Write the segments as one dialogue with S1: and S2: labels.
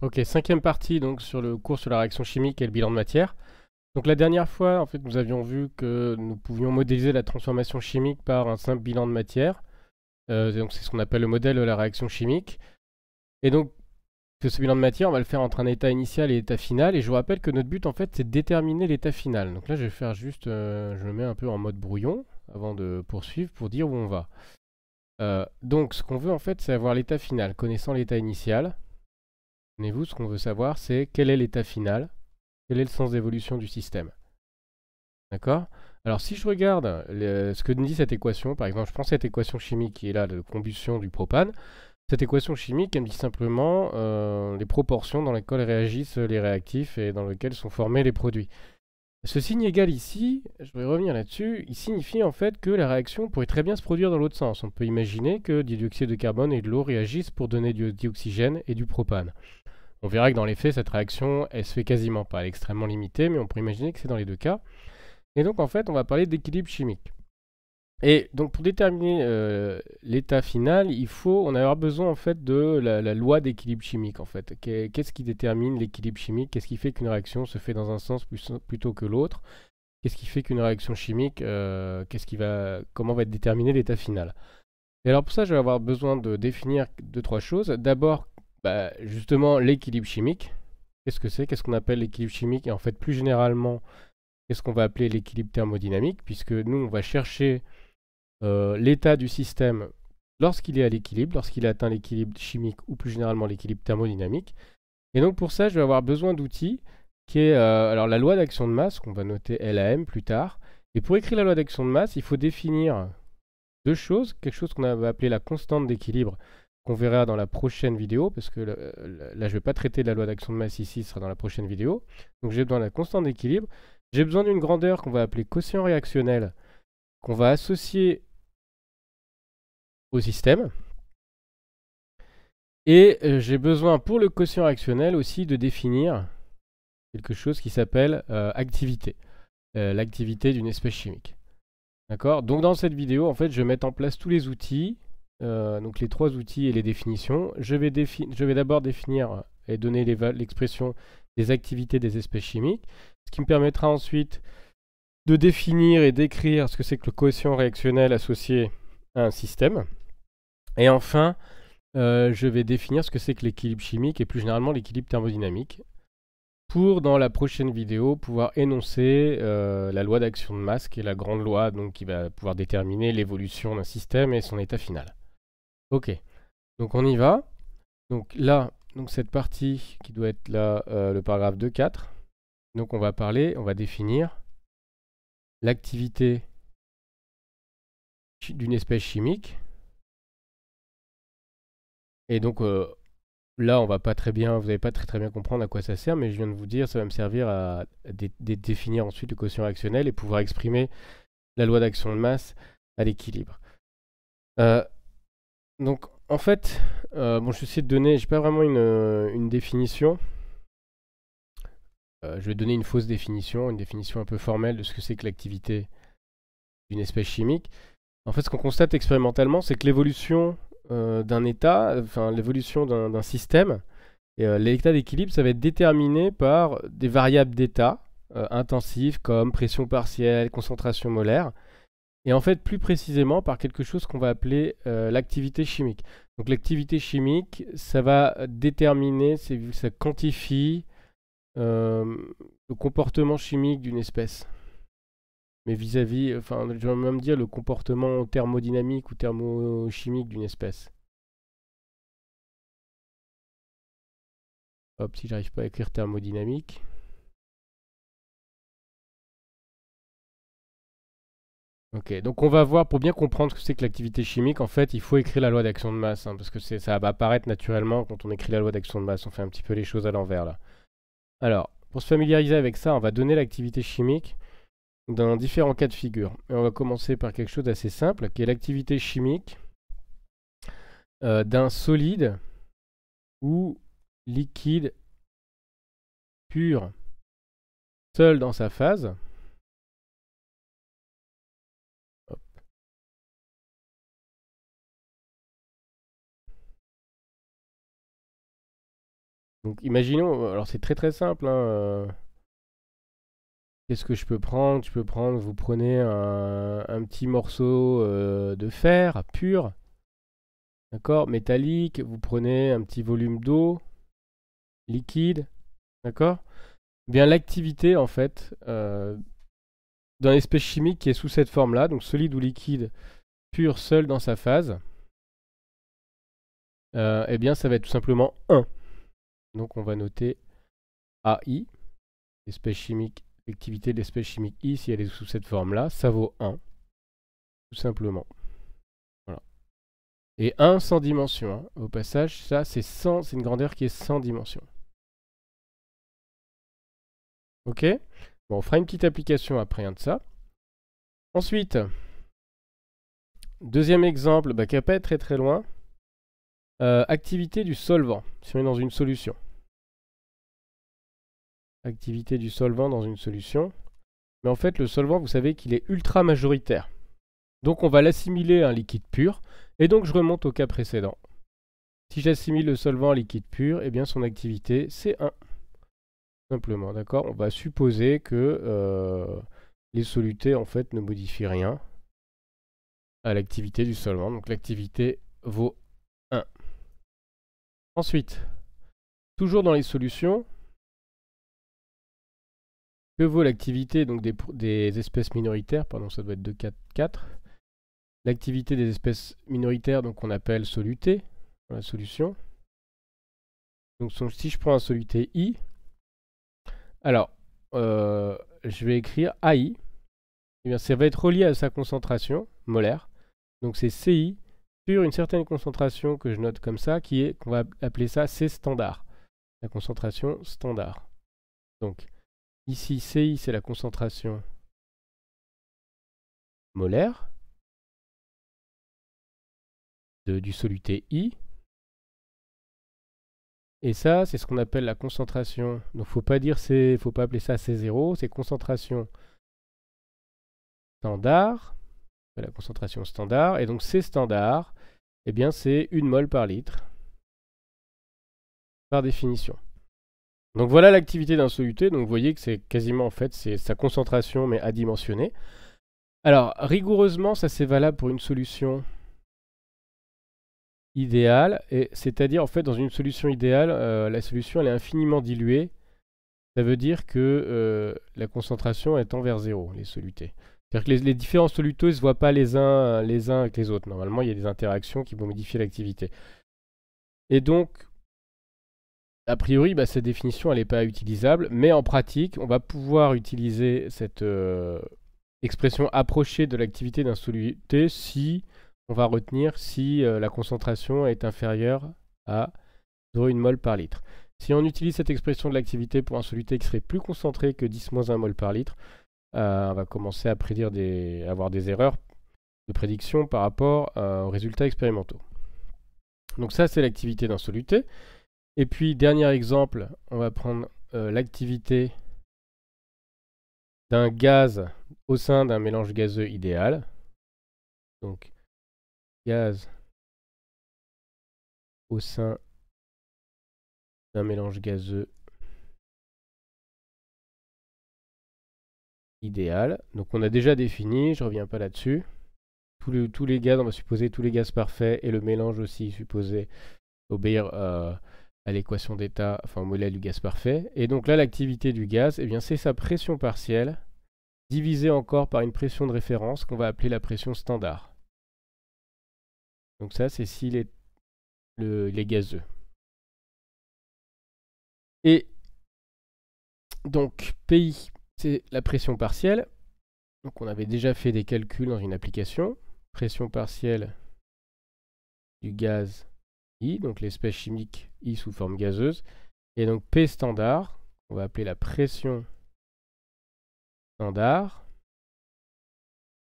S1: Ok, cinquième partie donc sur le cours sur la réaction chimique et le bilan de matière. Donc la dernière fois, en fait, nous avions vu que nous pouvions modéliser la transformation chimique par un simple bilan de matière. Donc c'est ce qu'on appelle le modèle de la réaction chimique. Et donc ce bilan de matière, on va le faire entre un état initial et état final. Et je vous rappelle que notre but, en fait, c'est de déterminer l'état final. Donc là, je vais faire juste, je me mets un peu en mode brouillon avant de poursuivre pour dire où on va. Donc ce qu'on veut, en fait, c'est avoir l'état final. Connaissant l'état initial, souvenez-vous, ce qu'on veut savoir, c'est quel est l'état final, quel est le sens d'évolution du système. D'accord? Alors si je regarde ce que nous dit cette équation, par exemple, je prends cette équation chimique qui est là de combustion du propane. Cette équation chimique, elle me dit simplement les proportions dans lesquelles réagissent les réactifs et dans lesquelles sont formés les produits. Ce signe égal ici, je vais revenir là-dessus, il signifie en fait que la réaction pourrait très bien se produire dans l'autre sens. On peut imaginer que du dioxyde de carbone et de l'eau réagissent pour donner du dioxygène et du propane. On verra que dans les faits, cette réaction, elle se fait quasiment pas. Elle est extrêmement limitée, mais on pourrait imaginer que c'est dans les deux cas. Et donc en fait, on va parler d'équilibre chimique. Et donc pour déterminer l'état final, on a besoin en fait de la loi d'équilibre chimique en fait. Qu'est-ce qui détermine l'équilibre chimique? Qu'est-ce qui fait qu'une réaction se fait dans un sens plutôt que l'autre? Qu'est-ce qui fait qu'une réaction chimique, comment va être déterminé l'état final? Et alors pour ça, je vais avoir besoin de définir deux, trois choses. D'abord, justement, l'équilibre chimique. Qu'est-ce que c'est? Qu'est-ce qu'on appelle l'équilibre chimique? Et en fait, plus généralement, qu'est-ce qu'on va appeler l'équilibre thermodynamique? Puisque nous, on va chercher l'état du système lorsqu'il est à l'équilibre, lorsqu'il a atteint l'équilibre chimique ou plus généralement l'équilibre thermodynamique. Et donc pour ça, je vais avoir besoin d'outils qui est alors la loi d'action de masse, qu'on va noter LAM plus tard. Et pour écrire la loi d'action de masse, il faut définir deux choses, quelque chose qu'on va appeler la constante d'équilibre, qu'on verra dans la prochaine vidéo, parce que là, je ne vais pas traiter de la loi d'action de masse ici, ce sera dans la prochaine vidéo. Donc j'ai besoin de la constante d'équilibre. J'ai besoin d'une grandeur qu'on va appeler quotient réactionnel, qu'on va associer au système. Et j'ai besoin pour le quotient réactionnel aussi de définir quelque chose qui s'appelle activité, l'activité d'une espèce chimique. D'accord? Donc dans cette vidéo, en fait, je vais mettre en place tous les outils, donc les trois outils et les définitions. Je vais d'abord définir et donner l'expression des activités des espèces chimiques, ce qui me permettra ensuite de définir et d'écrire ce que c'est que le quotient réactionnel associé à un système. Et enfin, je vais définir ce que c'est que l'équilibre chimique et plus généralement l'équilibre thermodynamique pour, dans la prochaine vidéo, pouvoir énoncer la loi d'action de masse, qui est la grande loi donc, qui va pouvoir déterminer l'évolution d'un système et son état final. Ok, donc on y va. Donc là, cette partie qui doit être là, le paragraphe 2.4. Donc on va définir l'activité d'une espèce chimique. Et donc là, on va pas très bien, vous n'allez pas très bien comprendre à quoi ça sert, mais je viens de vous dire, ça va me servir à définir ensuite le quotient réactionnel et pouvoir exprimer la loi d'action de masse à l'équilibre. Donc en fait, bon, je vais essayer de donner, j'ai pas vraiment une définition. Je vais donner une fausse définition, une définition un peu formelle de ce que c'est que l'activité d'une espèce chimique. En fait, ce qu'on constate expérimentalement, c'est que l'évolution d'un état, enfin l'évolution d'un système, et l'état d'équilibre, ça va être déterminé par des variables d'état intensives comme pression partielle, concentration molaire, et en fait plus précisément par quelque chose qu'on va appeler l'activité chimique. Donc l'activité chimique, ça va déterminer, ça quantifie le comportement chimique d'une espèce. Mais vis-à-vis, enfin je vais même dire le comportement thermodynamique ou thermochimique d'une espèce. Hop, si j'arrive pas à écrire thermodynamique. Ok, donc on va voir, pour bien comprendre ce que c'est que l'activité chimique, en fait, il faut écrire la loi d'action de masse, hein, parce que ça va apparaître naturellement quand on écrit la loi d'action de masse. On fait un petit peu les choses à l'envers là. Alors, pour se familiariser avec ça, on va donner l'activité chimique dans différents cas de figure. Et on va commencer par quelque chose d'assez simple, qui est l'activité chimique d'un solide ou liquide pur seul dans sa phase. Donc imaginons, alors c'est très très simple, hein, qu'est-ce que je peux prendre? Je peux prendre, vous prenez un petit morceau de fer pur, d'accord, métallique, vous prenez un petit volume d'eau liquide, d'accord? Bien l'activité en fait d'un espèce chimique qui est sous cette forme-là, donc solide ou liquide, pur seul dans sa phase, eh bien ça va être tout simplement 1. Donc on va noter AI, espèce chimique, l'activité de l'espèce chimique I, si elle est sous cette forme-là, ça vaut 1, tout simplement. Voilà. Et 1 sans dimension, hein. Au passage, ça c'est une grandeur qui est sans dimension. Ok? Bon, on fera une petite application après de ça. Ensuite, deuxième exemple, qui va pas être très très loin. Activité du solvant, si on est dans une solution. Activité du solvant dans une solution. Mais en fait, le solvant, vous savez qu'il est ultra majoritaire. Donc on va l'assimiler à un liquide pur. Et donc je remonte au cas précédent. Si j'assimile le solvant à liquide pur, eh bien son activité, c'est 1. Simplement, d'accord? On va supposer que les solutés, en fait, ne modifient rien à l'activité du solvant. Donc l'activité vaut 1. Ensuite, toujours dans les solutions, que vaut l'activité donc des espèces minoritaires? Pardon, ça doit être 2, 4, 4. L'activité des espèces minoritaires, donc on appelle soluté dans la solution. Donc si je prends un soluté I, alors je vais écrire AI. Eh bien, ça va être relié à sa concentration molaire. Donc c'est CI sur une certaine concentration que je note comme ça, qu'on va appeler ça C standard. La concentration standard. Donc ici CI c'est la concentration molaire du soluté I. Et ça, c'est ce qu'on appelle la concentration. Donc faut pas appeler ça C0, c'est concentration standard. La concentration standard. Et donc C standard, eh bien c'est 1 mol par litre. Par définition. Donc voilà l'activité d'un soluté. Donc vous voyez que c'est quasiment en fait c'est sa concentration mais adimensionnée. Alors rigoureusement ça c'est valable pour une solution idéale, et c'est-à-dire en fait dans une solution idéale la solution elle est infiniment diluée. Ça veut dire que la concentration est tend vers 0, les solutés. C'est-à-dire que les différents soluteux ne se voient pas les uns avec les autres. Normalement il y a des interactions qui vont modifier l'activité. Et donc a priori, cette définition, elle n'est pas utilisable, mais en pratique, on va pouvoir utiliser cette expression approchée de l'activité d'un soluté si on va retenir si la concentration est inférieure à 0,1 mol par litre. Si on utilise cette expression de l'activité pour un soluté qui serait plus concentré que 10-1 mol par litre, on va commencer à avoir des erreurs de prédiction par rapport aux résultats expérimentaux. Donc ça, c'est l'activité d'un soluté. Et puis, dernier exemple, on va prendre l'activité d'un gaz au sein d'un mélange gazeux idéal. Donc, gaz au sein d'un mélange gazeux idéal. Donc, on a déjà défini, je ne reviens pas là-dessus. Tous les gaz, on va supposer tous les gaz parfaits et le mélange aussi supposé obéir à l'équation d'état, enfin au modèle du gaz parfait. Et donc là, l'activité du gaz, eh bien, c'est sa pression partielle divisée encore par une pression de référence qu'on va appeler la pression standard. Donc ça, c'est s'il est gazeux. Et donc, PI, c'est la pression partielle. Donc on avait déjà fait des calculs dans une application. Pression partielle du gaz I, donc l'espèce chimique I sous forme gazeuse. Et donc P standard, on va appeler la pression standard.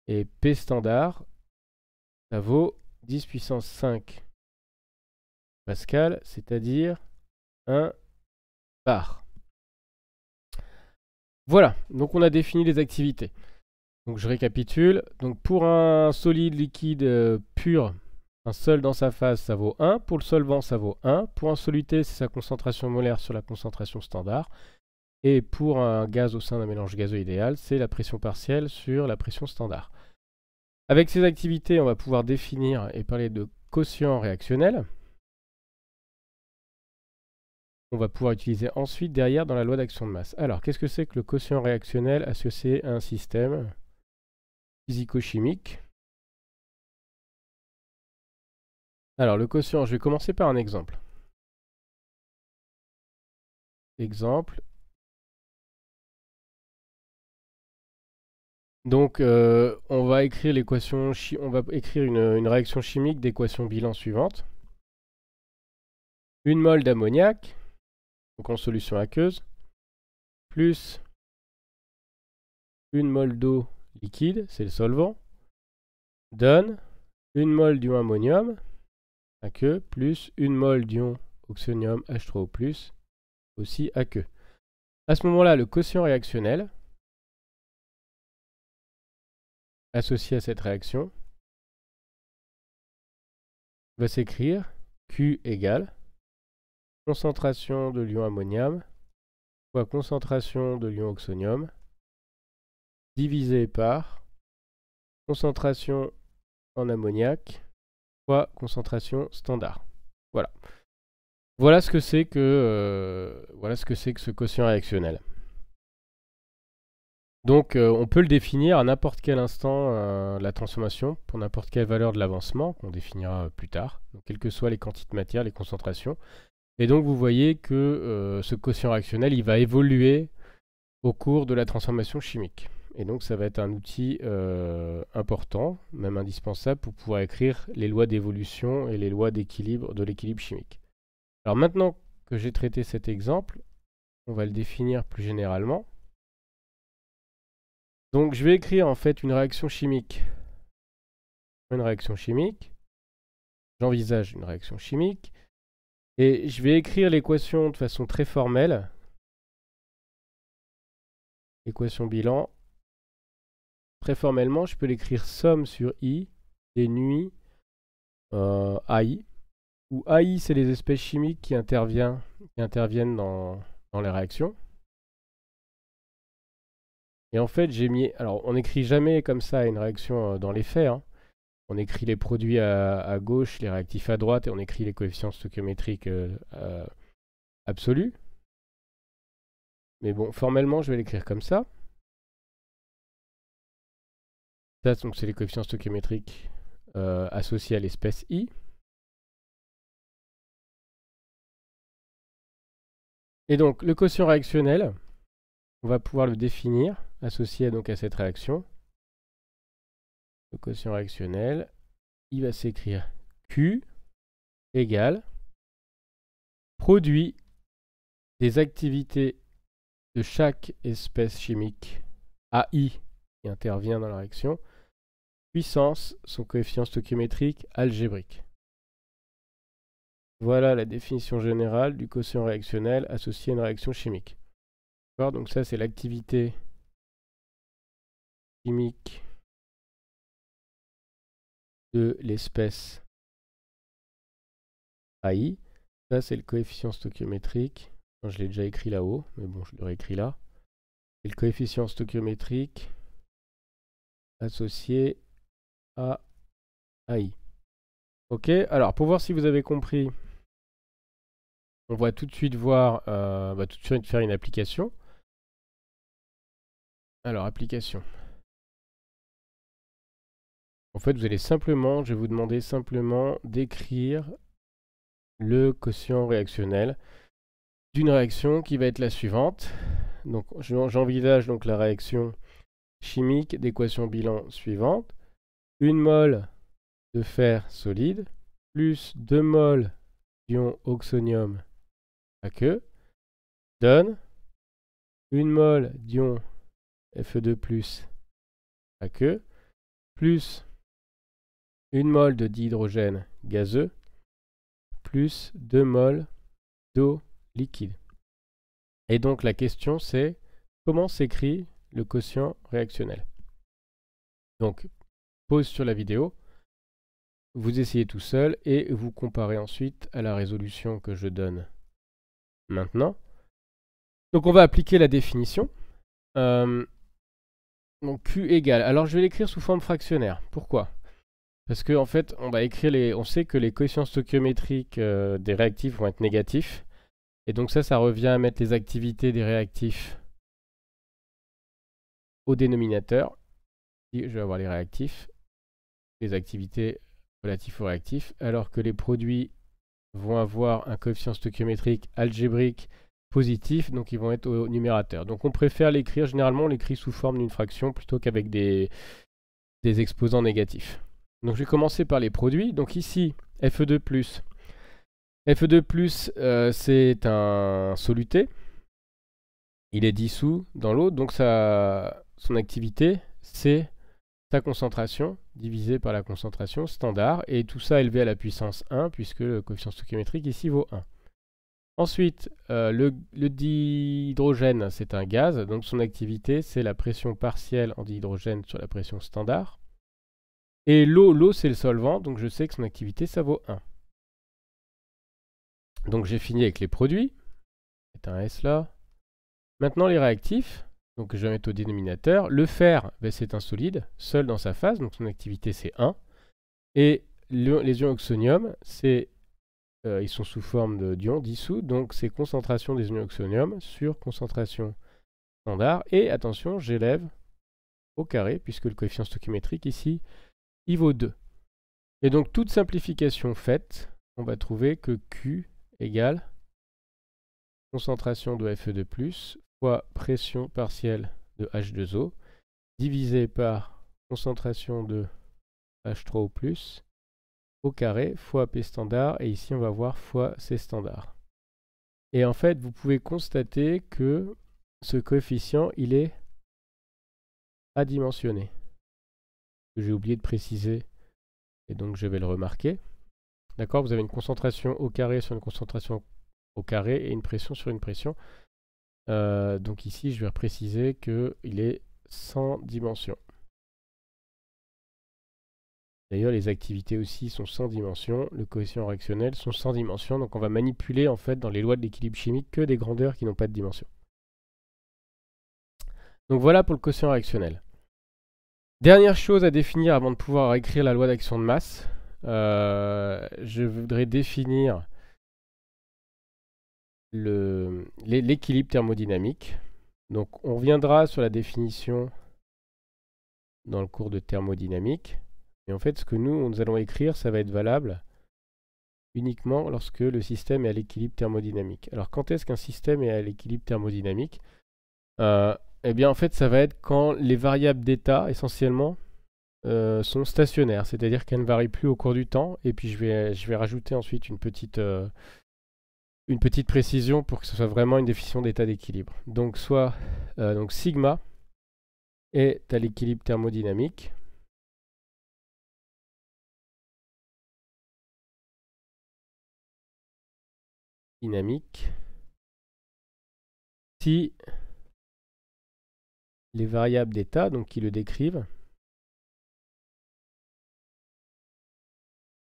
S1: Et P standard, ça vaut 10 puissance 5 pascal, c'est-à-dire 1 bar. Voilà, donc on a défini les activités. Donc je récapitule. Donc pour un solide liquide pur, Un seul dans sa phase, ça vaut 1. Pour le solvant, ça vaut 1. Pour un soluté, c'est sa concentration molaire sur la concentration standard. Et pour un gaz au sein d'un mélange gazeux idéal, c'est la pression partielle sur la pression standard. Avec ces activités, on va pouvoir définir et parler de quotient réactionnel. On va pouvoir utiliser ensuite derrière dans la loi d'action de masse. Alors, qu'est-ce que c'est que le quotient réactionnel associé à un système physico-chimique? Alors, le quotient, je vais commencer par un exemple. Exemple. Donc, on va écrire l'équation, on va écrire une réaction chimique d'équation bilan suivante. Une mole d'ammoniac, donc en solution aqueuse, plus une mole d'eau liquide, c'est le solvant, donne une mole d'ion ammonium, aqueux, plus une mole d'ion oxonium H3O+, aussi aqueux. À ce moment-là, le quotient réactionnel associé à cette réaction va s'écrire Q égale concentration de l'ion ammonium fois concentration de l'ion oxonium divisé par concentration en ammoniac fois concentration standard. Voilà. Voilà ce que c'est que ce quotient réactionnel. Donc on peut le définir à n'importe quel instant de la transformation, pour n'importe quelle valeur de l'avancement, qu'on définira plus tard, donc, quelles que soient les quantités de matière, les concentrations. Et donc vous voyez que ce quotient réactionnel, il va évoluer au cours de la transformation chimique. Et donc ça va être un outil important, même indispensable, pour pouvoir écrire les lois d'évolution et les lois d'équilibre de l'équilibre chimique. Alors maintenant que j'ai traité cet exemple, on va le définir plus généralement. Donc je vais écrire en fait une réaction chimique. J'envisage une réaction chimique. Et je vais écrire l'équation de façon très formelle. Équation bilan. Très formellement, je peux l'écrire somme sur I dénuit AI. Où AI, c'est les espèces chimiques qui interviennent dans les réactions. Et en fait, j'ai mis... Alors, on n'écrit jamais comme ça une réaction dans les faits. Hein. On écrit les produits à gauche, les réactifs à droite, et on écrit les coefficients stoichiométriques absolus. Mais bon, formellement, je vais l'écrire comme ça. Ça, donc, c'est les coefficients stoichiométriques associés à l'espèce I. Et donc, le quotient réactionnel, on va pouvoir le définir, associé donc à cette réaction. Le quotient réactionnel, il va s'écrire Q égale produit des activités de chaque espèce chimique AI qui intervient dans la réaction, puissance son coefficient stoichiométrique algébrique. Voilà la définition générale du quotient réactionnel associé à une réaction chimique. Donc ça c'est l'activité chimique de l'espèce AI. Ça c'est le coefficient stoichiométrique. Je l'ai déjà écrit là-haut, mais bon, je le réécris là. Et le coefficient stoichiométrique associé à AI. Ok, alors pour voir si vous avez compris, on va tout de suite voir, tout de suite faire une application. Alors, application. En fait, vous allez simplement, je vais vous demander simplement d'écrire le quotient réactionnel d'une réaction qui va être la suivante. Donc, j'envisage donc la réaction chimique d'équation bilan suivante. 1 mol de fer solide plus 2 mol d'ion oxonium aqueux donne 1 mol d'ion Fe2+ aqueux plus 1 mol de dihydrogène gazeux plus 2 mol d'eau liquide. Et donc la question c'est comment s'écrit le quotient réactionnel. Donc pause sur la vidéo. vous essayez tout seul et vous comparez ensuite à la résolution que je donne maintenant. Donc on va appliquer la définition. Donc Q égale. Alors je vais l'écrire sous forme fractionnaire. Pourquoi? Parce qu'en fait, on va écrire on sait que les coefficients stoichiométriques des réactifs vont être négatifs. Et donc ça revient à mettre les activités des réactifs au dénominateur. Je vais avoir les réactifs, les activités relatives aux réactifs, alors que les produits vont avoir un coefficient stoichiométrique algébrique positif, donc ils vont être au numérateur. Donc on préfère l'écrire, généralement on l'écrit sous forme d'une fraction plutôt qu'avec des exposants négatifs. Donc je vais commencer par les produits. Donc ici, Fe2+. Fe2+, c'est un soluté. Il est dissous dans l'eau, donc son activité, c'est sa concentration divisée par la concentration standard, et tout ça élevé à la puissance 1, puisque le coefficient stoichiométrique ici vaut 1. Ensuite, le dihydrogène, c'est un gaz, donc son activité, c'est la pression partielle en dihydrogène sur la pression standard. Et l'eau, c'est le solvant, donc je sais que son activité, ça vaut 1. Donc j'ai fini avec les produits. C'est un S là. Maintenant les réactifs. Donc je vais mettre au dénominateur. Le fer, ben, c'est un solide, seul dans sa phase, donc son activité c'est 1. Et les ions oxonium, ils sont sous forme d'ions dissous, donc c'est concentration des ions oxonium sur concentration standard. Et attention, j'élève au carré, puisque le coefficient stoichiométrique ici, il vaut 2. Et donc toute simplification faite, on va trouver que Q égale concentration de Fe2+, fois pression partielle de H2O, divisé par concentration de H3O+, au carré, fois P standard, et ici on va voir fois C standard. Et en fait, vous pouvez constater que ce coefficient, il est adimensionné. J'ai oublié de préciser, et donc je vais le remarquer. D'accord, vous avez une concentration au carré sur une concentration au carré et une pression sur une pression. Donc ici, je vais préciser qu'il est sans dimension. D'ailleurs, les activités aussi sont sans dimension. Le coefficient réactionnel sont sans dimension. Donc on va manipuler en fait dans les lois de l'équilibre chimique que des grandeurs qui n'ont pas de dimension. Donc voilà pour le quotient réactionnel. Dernière chose à définir avant de pouvoir écrire la loi d'action de masse. Je voudrais définir l'équilibre thermodynamique. Donc on reviendra sur la définition dans le cours de thermodynamique. Et en fait, ce que nous allons écrire, ça va être valable uniquement lorsque le système est à l'équilibre thermodynamique. Alors quand est-ce qu'un système est à l'équilibre thermodynamique? Eh bien en fait, ça va être quand les variables d'état, essentiellement, sont stationnaires. C'est-à-dire qu'elles ne varient plus au cours du temps. Et puis je vais rajouter ensuite une petite précision pour que ce soit vraiment une définition d'état d'équilibre. Donc donc sigma est à l'équilibre thermodynamique. Si les variables d'état, donc qui le décrivent,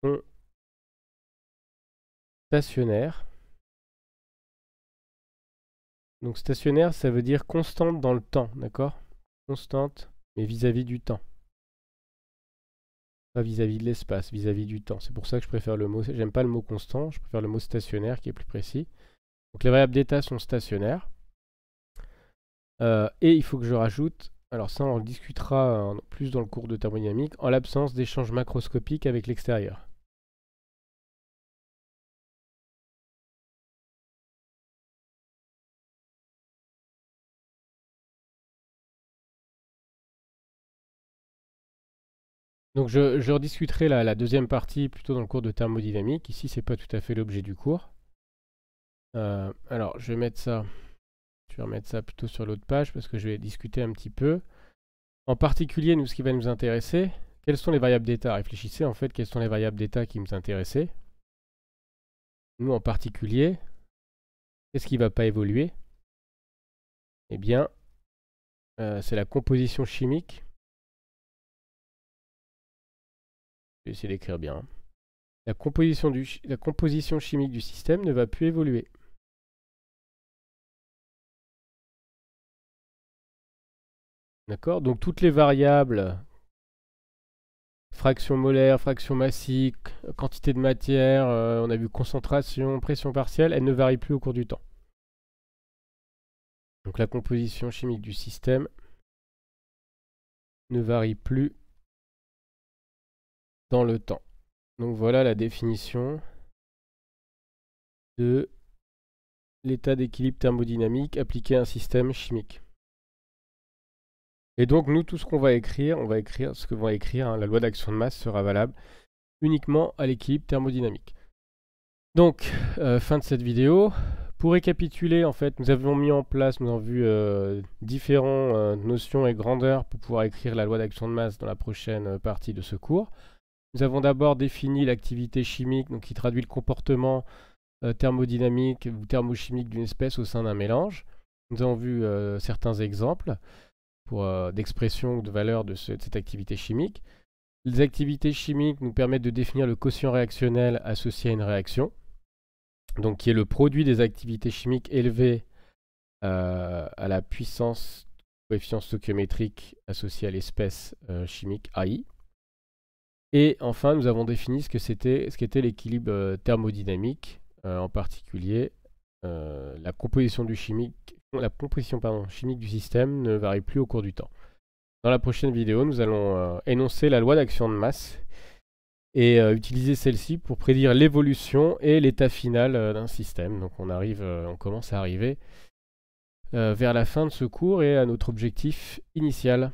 S1: sont stationnaires. Donc stationnaire, ça veut dire constante dans le temps, d'accord? Constante, mais vis-à-vis du temps. Pas vis-à-vis de l'espace, vis-à-vis du temps. C'est pour ça que je préfère le mot, j'aime pas le mot constant, je préfère le mot stationnaire qui est plus précis. Donc les variables d'état sont stationnaires. Et il faut que je rajoute, alors ça on en discutera plus dans le cours de thermodynamique, en l'absence d'échanges macroscopiques avec l'extérieur. Donc je rediscuterai la deuxième partie plutôt dans le cours de thermodynamique. Ici, c'est pas tout à fait l'objet du cours. Alors, je vais remettre ça plutôt sur l'autre page parce que je vais discuter un petit peu. En particulier, ce qui va nous intéresser, quelles sont les variables d'état? Réfléchissez en fait, quelles sont les variables d'état qui nous intéressaient. Nous, en particulier, qu'est-ce qui ne va pas évoluer? Eh bien, c'est la composition chimique. Je vais essayer d'écrire bien. la composition chimique du système ne va plus évoluer. D'accord? Donc toutes les variables, fraction molaire, fraction massique, quantité de matière, on a vu concentration, pression partielle, elles ne varient plus au cours du temps. Donc la composition chimique du système ne varie plus dans le temps. Donc voilà la définition de l'état d'équilibre thermodynamique appliqué à un système chimique. Et donc nous, tout ce qu'on va écrire, on va écrire ce que vont écrire, hein, la loi d'action de masse sera valable uniquement à l'équilibre thermodynamique. Donc, fin de cette vidéo. Pour récapituler, en fait, nous avons mis en place, nous avons vu différentes notions et grandeurs pour pouvoir écrire la loi d'action de masse dans la prochaine partie de ce cours. Nous avons d'abord défini l'activité chimique, donc qui traduit le comportement thermodynamique ou thermochimique d'une espèce au sein d'un mélange. Nous avons vu certains exemples d'expression ou de valeur de cette activité chimique. Les activités chimiques nous permettent de définir le quotient réactionnel associé à une réaction, donc qui est le produit des activités chimiques élevées à la puissance coefficient stoichiométrique associé à l'espèce chimique AI. Et enfin, nous avons défini ce qu'était l'équilibre thermodynamique, en particulier la composition chimique du système ne varie plus au cours du temps. Dans la prochaine vidéo, nous allons énoncer la loi d'action de masse et utiliser celle-ci pour prédire l'évolution et l'état final d'un système. Donc on commence à arriver vers la fin de ce cours et à notre objectif initial.